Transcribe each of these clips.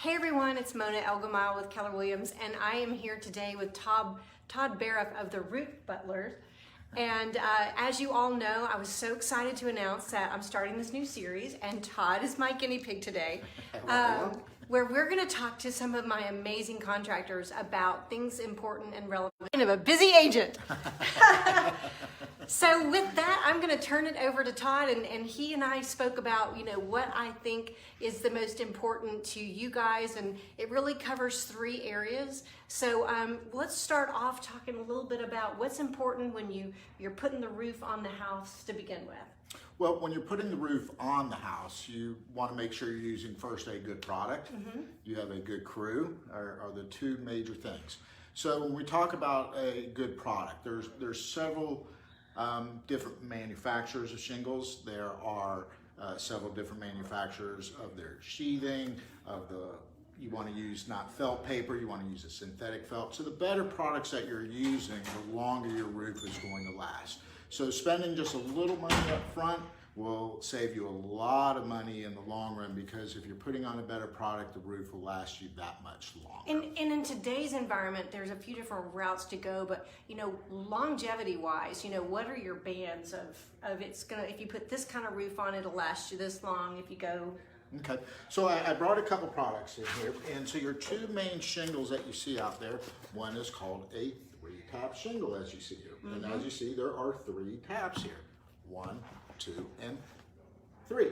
Hey everyone, it's Mona Elgamile with Keller Williams, and I am here today with Todd Bariff of the Roof Butlers. And as you all know, I was so excited to announce that I'm starting this new series, and Todd is my guinea pig today, where we're going to talk to some of my amazing contractors about things important and relevant. Kind of a busy agent. So with that, I'm going to turn it over to Todd, and he and I spoke about, what I think is the most important to you guys, and it really covers 3 areas. So let's start off talking a little bit about what's important when you're putting the roof on the house to begin with. Well, when you're putting the roof on the house, you want to make sure you're using first a good product, you have a good crew, are the 2 major things. So when we talk about a good product, there's several different manufacturers of shingles. There are several different manufacturers of their sheathing, you want to use not felt paper, you want to use a synthetic felt. So the better products that you're using, the longer your roof is going to last. So spending just a little money up front will save you a lot of money in the long run, because if you're putting on a better product, the roof will last you that much longer. And in today's environment, there's a few different routes to go, but longevity wise, what are your bands of it's gonna, if you put this kind of roof on, it'll last you this long if you go. Okay, so I brought a couple products in here, and so your 2 main shingles that you see out there, one is called a 3-tap shingle, as you see here. And as you see, there are 3 taps here. 1, 2, and 3.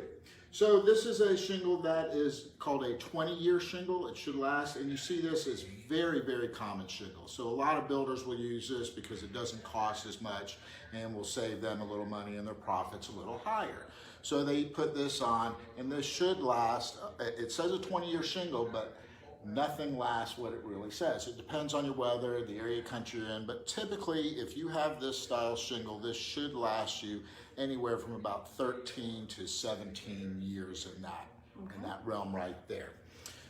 So this is a shingle that is called a 20-year shingle. It should last, and you see this is very, very common shingle. So a lot of builders will use this because it doesn't cost as much and will save them a little money and their profits a little higher. So they put this on, and this should last, it says a 20-year shingle, but nothing lasts what it really says. It depends on your weather, the area of country you're in, but typically if you have this style shingle, this should last you anywhere from about 13 to 17 years in that realm right there.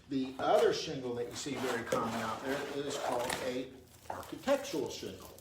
The other shingle that you see very common out there is called a architectural shingle.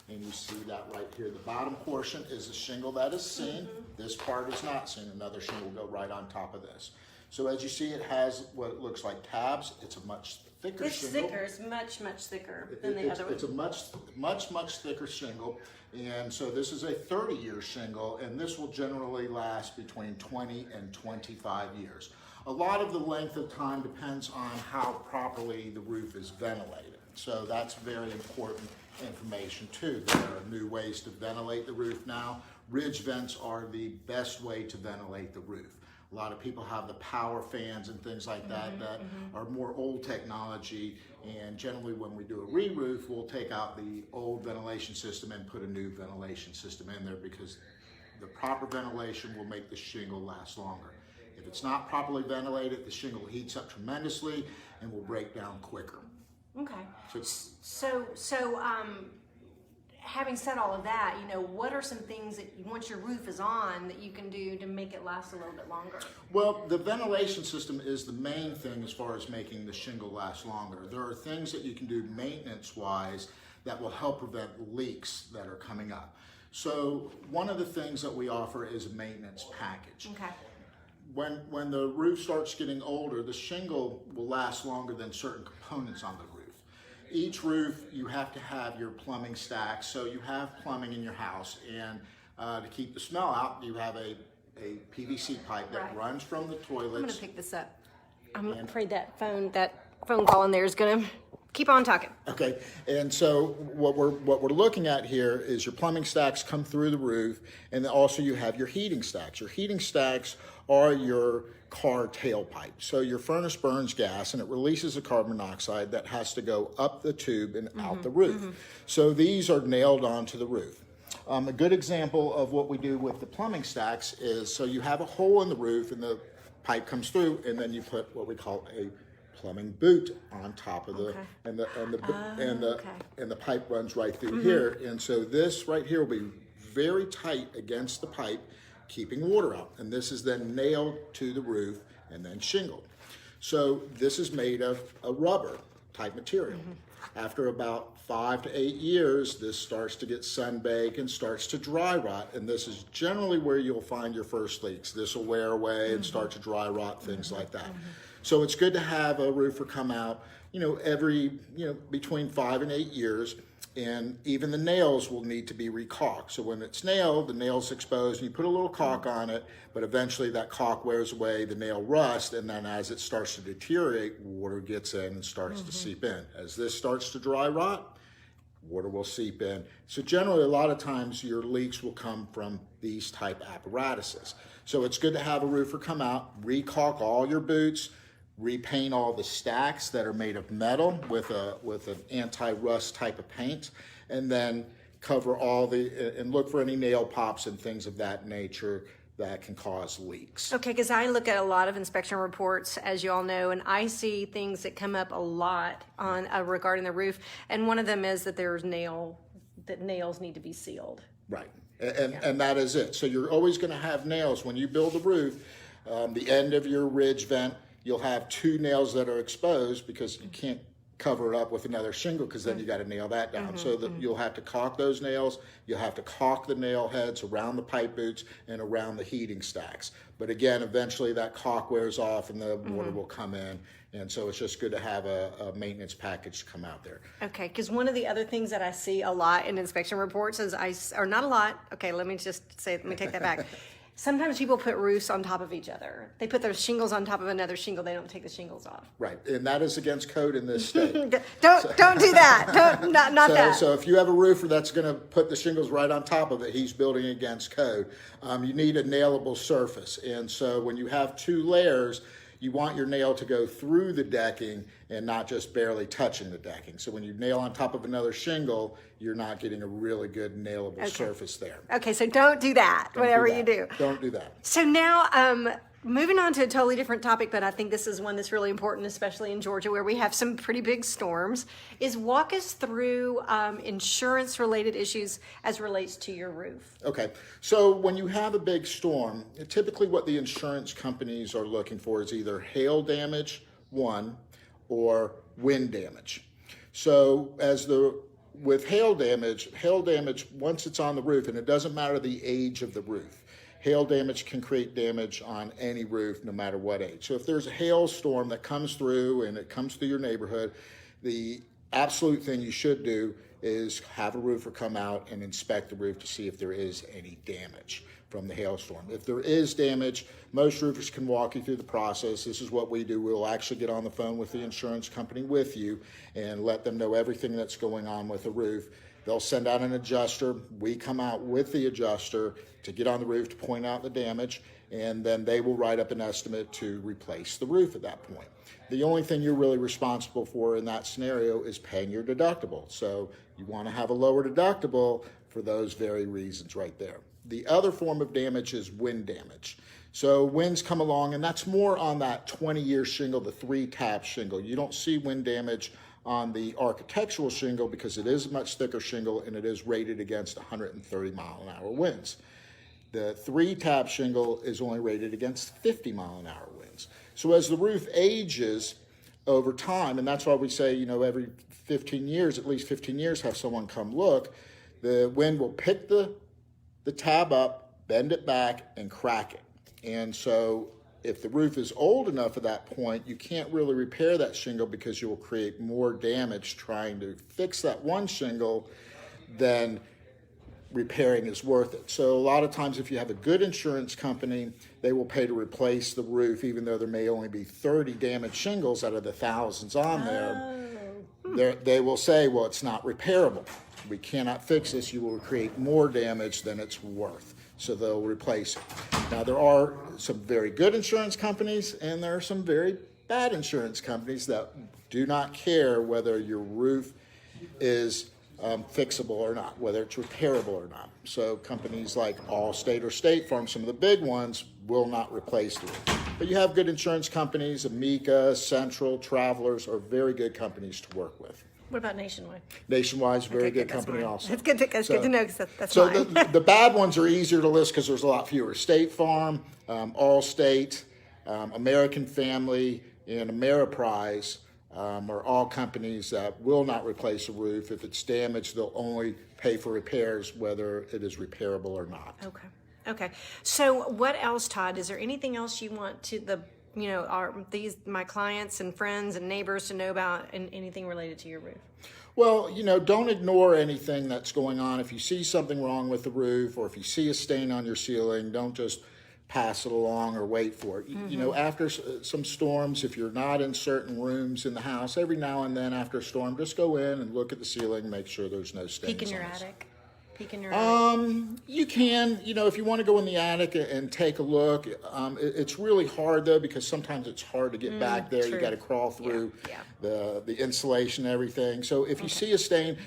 And you see that right here. The bottom portion is a shingle that is seen. This part is not seen. Another shingle will go right on top of this. So as you see, it has what it looks like tabs. It's a much thicker shingle. It's thicker. It's much, much thicker than the other one. It's a much thicker shingle. And so this is a 30-year shingle, and this will generally last between 20 and 25 years. A lot of the length of time depends on how properly the roof is ventilated. So that's very important information too. There are new ways to ventilate the roof now. Ridge vents are the best way to ventilate the roof. A lot of people have the power fans and things like that are more old technology, and generally when we do a re-roof, we'll take out the old ventilation system and put a new ventilation system in there, because the proper ventilation will make the shingle last longer. If it's not properly ventilated, the shingle heats up tremendously and will break down quicker. Okay. So having said all of that, what are some things that once your roof is on that you can do to make it last a little bit longer? Well, the ventilation system is the main thing as far as making the shingle last longer. There are things that you can do maintenance-wise that will help prevent leaks that are coming up. So one of the things that we offer is a maintenance package. Okay. When the roof starts getting older, the shingle will last longer than certain components on the roof. Each roof, you have to have your plumbing stacks, so you have plumbing in your house, and to keep the smell out, you have a PVC pipe that runs from the toilets. I'm gonna pick this up. I'm afraid that phone call in there is gonna keep on talking. Okay, and so what we're looking at here is your plumbing stacks come through the roof, and then also you have your heating stacks. Your heating stacks are your car tailpipe. So your furnace burns gas and it releases a carbon monoxide that has to go up the tube and out the roof. So these are nailed onto the roof. A good example of what we do with the plumbing stacks is, so you have a hole in the roof and the pipe comes through, and then you put what we call a plumbing boot on top of the and the pipe runs right through here, and so this right here will be very tight against the pipe, keeping water out, and this is then nailed to the roof and then shingled. So this is made of a rubber type material. After about 5 to 8 years, this starts to get sun-baked and starts to dry rot, and this is generally where you'll find your first leaks. This will wear away and start to dry rot, things like that. So it's good to have a roofer come out, every, between 5 and 8 years. And even the nails will need to be recaulked. So when it's nailed, the nail's exposed, and you put a little caulk on it, but eventually that caulk wears away, the nail rusts, and then as it starts to deteriorate, water gets in and starts to seep in. As this starts to dry rot, water will seep in. So generally, a lot of times your leaks will come from these type apparatuses. So it's good to have a roofer come out, recaulk all your boots, repaint all the stacks that are made of metal with an anti-rust type of paint, and then cover and look for any nail pops and things of that nature that can cause leaks. Okay, because I look at a lot of inspection reports, as you all know, and I see things that come up a lot on regarding the roof, and one of them is that nails need to be sealed. Right, and that is it. So you're always going to have nails when you build a roof. The end of your ridge vent, you'll have 2 nails that are exposed because you can't cover it up with another shingle because then you got to nail that down. So that you'll have to caulk those nails. You'll have to caulk the nail heads around the pipe boots and around the heating stacks. But again, eventually that caulk wears off and the water will come in. And so it's just good to have a maintenance package come out there. Okay, because one of the other things that I see a lot in inspection reports is or not a lot. Okay, let me take that back. Sometimes people put roofs on top of each other. They put their shingles on top of another shingle. They don't take the shingles off. Right, and that is against code in this state. Don't do that. Not that. So if you have a roofer that's going to put the shingles right on top of it, he's building against code. You need a nailable surface, and so when you have 2 layers, you want your nail to go through the decking and not just barely touching the decking. So when you nail on top of another shingle, you're not getting a really good nailable surface there. Okay, so don't do that, whatever you do. Don't do that. So now, moving on to a totally different topic, but I think this is one that's really important, especially in Georgia where we have some pretty big storms, is walk us through insurance-related issues as relates to your roof. Okay, so when you have a big storm, typically what the insurance companies are looking for is either hail damage, or wind damage. So with hail damage, once it's on the roof, and it doesn't matter the age of the roof, hail damage can create damage on any roof, no matter what age. So if there's a hailstorm that comes through and it comes through your neighborhood, the absolute thing you should do is have a roofer come out and inspect the roof to see if there is any damage from the hailstorm. If there is damage, most roofers can walk you through the process. This is what we do. We'll actually get on the phone with the insurance company with you and let them know everything that's going on with the roof. They'll send out an adjuster. We come out with the adjuster to get on the roof to point out the damage, and then they will write up an estimate to replace the roof at that point. The only thing you're really responsible for in that scenario is paying your deductible. So you want to have a lower deductible for those very reasons right there. The other form of damage is wind damage. So winds come along, and that's more on that 20-year shingle, the 3-tap shingle. You don't see wind damage on the architectural shingle because it is a much thicker shingle and it is rated against 130-mile-an-hour winds. The 3-tap shingle is only rated against 50-mile-an-hour winds. So as the roof ages over time, and that's why we say, every 15 years, at least 15 years, have someone come look, the wind will pick the tab up, bend it back, and crack it. And so if the roof is old enough at that point, you can't really repair that shingle because you will create more damage trying to fix that one shingle than repairing is worth it. So a lot of times if you have a good insurance company, they will pay to replace the roof even though there may only be 30 damaged shingles out of the thousands on there. They will say, well, it's not repairable. We cannot fix this. You will create more damage than it's worth. So they'll replace it. Now, there are some very good insurance companies and there are some very bad insurance companies that do not care whether your roof is fixable or not, whether it's repairable or not. So companies like Allstate or State Farm, some of the big ones, will not replace the roof. But you have good insurance companies. Amica, Central, Travelers are very good companies to work with. What about Nationwide? Nationwide's a very good company also. That's good to know because that's so mine. the bad ones are easier to list because there's a lot fewer. State Farm, Allstate, American Family, and Ameriprise are all companies that will not replace a roof. If it's damaged, they'll only pay for repairs, whether it is repairable or not. Okay. So what else, Todd? Is there anything else you want my clients and friends and neighbors to know about anything related to your roof? Well, don't ignore anything that's going on. If you see something wrong with the roof, or if you see a stain on your ceiling, don't just pass it along or wait for it. After some storms, if you're not in certain rooms in the house, every now and then after a storm, just go in and look at the ceiling, make sure there's no stains. Peek in your attic. You can, if you want to go in the attic and take a look. It's really hard though, because sometimes it's hard to get back there. True. You got to crawl through Yeah. the insulation and everything. So if you see a stain,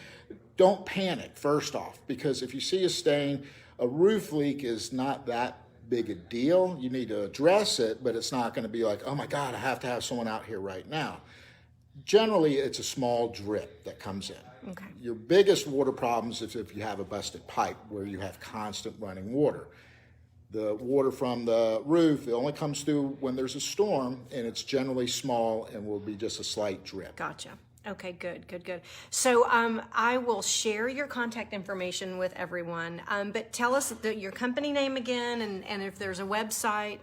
don't panic first off, because if you see a stain, a roof leak is not that big a deal. You need to address it, but it's not going to be like, oh my God, I have to have someone out here right now. Generally, it's a small drip that comes in. Okay. Your biggest water problems is if you have a busted pipe where you have constant running water. The water from the roof, it only comes through when there's a storm, and it's generally small and will be just a slight drip. Gotcha. Okay, good. So I will share your contact information with everyone, but tell us your company name again, and if there's a website.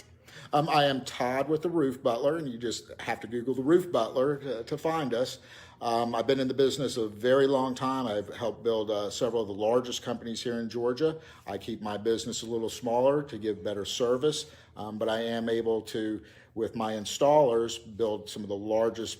I am Todd with the Roof Butler, and you just have to Google the Roof Butler to find us. I've been in the business a very long time. I've helped build several of the largest companies here in Georgia. I keep my business a little smaller to give better service, but I am able to, with my installers, build some of the largest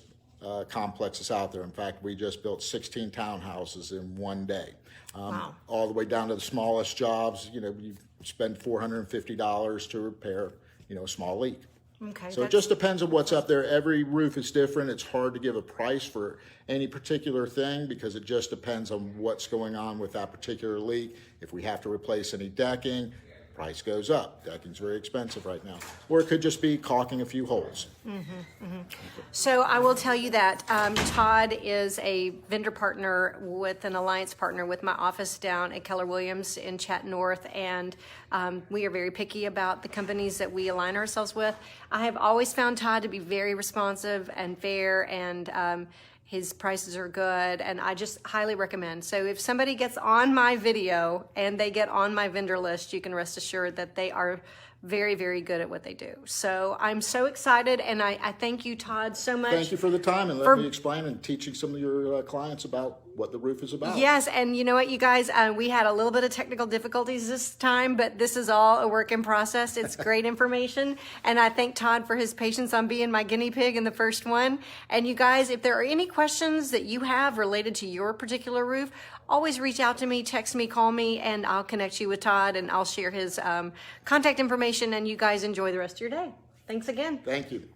complexes out there. In fact, we just built 16 townhouses in one day. Wow. All the way down to the smallest jobs. You spend $450 to repair, a small leak. Okay. So it just depends on what's up there. Every roof is different. It's hard to give a price for any particular thing because it just depends on what's going on with that particular leak. If we have to replace any decking, price goes up. Decking's very expensive right now. Or it could just be caulking a few holes. So I will tell you that Todd is a vendor partner with an alliance partner with my office down at Keller Williams in Chat North, and we are very picky about the companies that we align ourselves with. I have always found Todd to be very responsive and fair, and his prices are good, and I just highly recommend. So if somebody gets on my video and they get on my vendor list, you can rest assured that they are very, very good at what they do. So I'm so excited, and I thank you, Todd, so much. Thank you for the time and letting me explain and teaching some of your clients about what the roof is about. Yes, and you know what, you guys, we had a little bit of technical difficulties this time, but this is all a work in process. It's great information, and I thank Todd for his patience on being my guinea pig in the first one. And you guys, if there are any questions that you have related to your particular roof, always reach out to me, text me, call me, and I'll connect you with Todd, and I'll share his contact information, and you guys enjoy the rest of your day. Thanks again. Thank you.